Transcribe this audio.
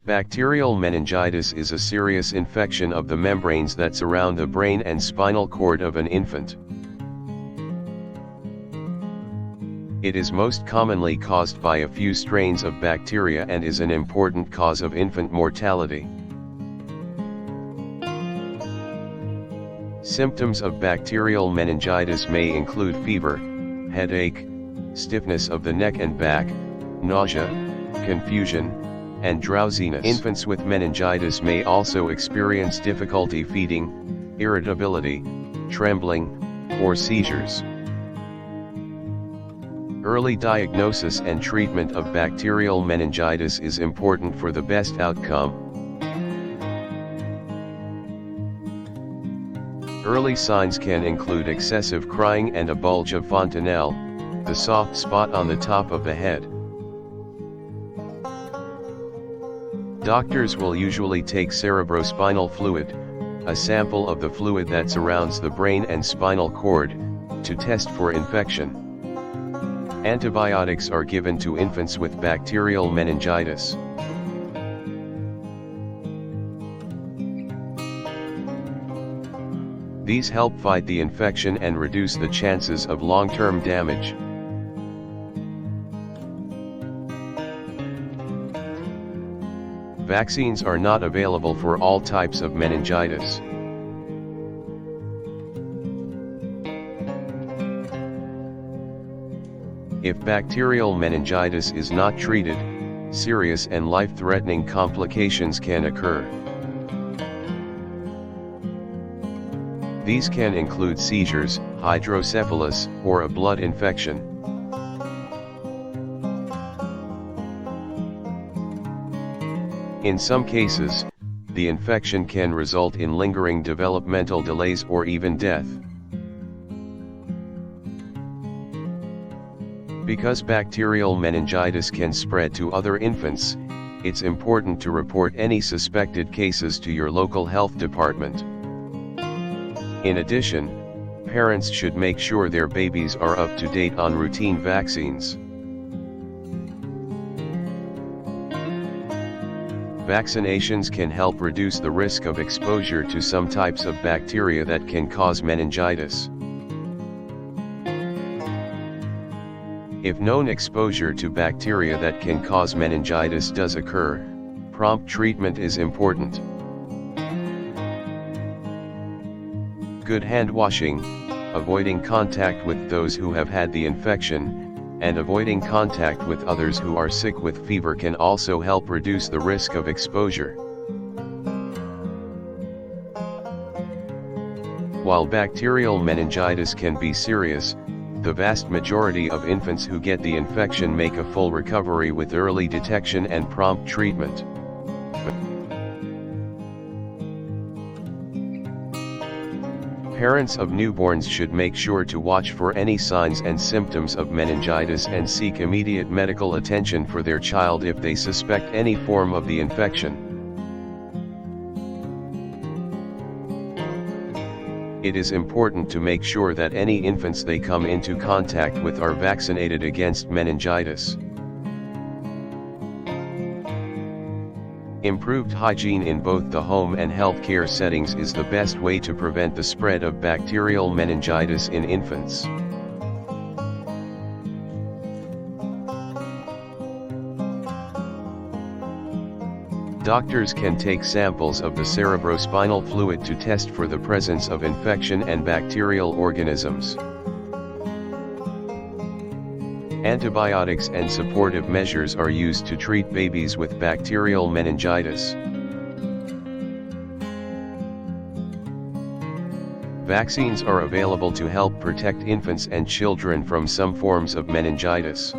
Bacterial meningitis is a serious infection of the membranes that surround the brain and spinal cord of an infant. It is most commonly caused by a few strains of bacteria and is an important cause of infant mortality. Symptoms of bacterial meningitis may include fever, headache, stiffness of the neck and back, nausea, confusion, and drowsiness. Infants with meningitis may also experience difficulty feeding, irritability, trembling, or seizures. Early diagnosis and treatment of bacterial meningitis is important for the best outcome. Early signs can include excessive crying and a bulge of fontanelle, the soft spot on the top of the head. Doctors will usually take cerebrospinal fluid, a sample of the fluid that surrounds the brain and spinal cord, to test for infection. Antibiotics are given to infants with bacterial meningitis. These help fight the infection and reduce the chances of long-term damage. Vaccines are not available for all types of meningitis. If bacterial meningitis is not treated, serious and life-threatening complications can occur. These can include seizures, hydrocephalus, or a blood infection. In some cases, the infection can result in lingering developmental delays or even death. Because bacterial meningitis can spread to other infants, it's important to report any suspected cases to your local health department. In addition, parents should make sure their babies are up to date on routine vaccines. Vaccinations can help reduce the risk of exposure to some types of bacteria that can cause meningitis. If known exposure to bacteria that can cause meningitis does occur, prompt treatment is important. Good hand washing, avoiding contact with those who have had the infection, and avoiding contact with others who are sick with fever can also help reduce the risk of exposure. While bacterial meningitis can be serious, the vast majority of infants who get the infection make a full recovery with early detection and prompt treatment. Parents of newborns should make sure to watch for any signs and symptoms of meningitis and seek immediate medical attention for their child if they suspect any form of the infection. It is important to make sure that any infants they come into contact with are vaccinated against meningitis. Improved hygiene in both the home and healthcare settings is the best way to prevent the spread of bacterial meningitis in infants. Doctors can take samples of the cerebrospinal fluid to test for the presence of infection and bacterial organisms. Antibiotics and supportive measures are used to treat babies with bacterial meningitis. Vaccines are available to help protect infants and children from some forms of meningitis.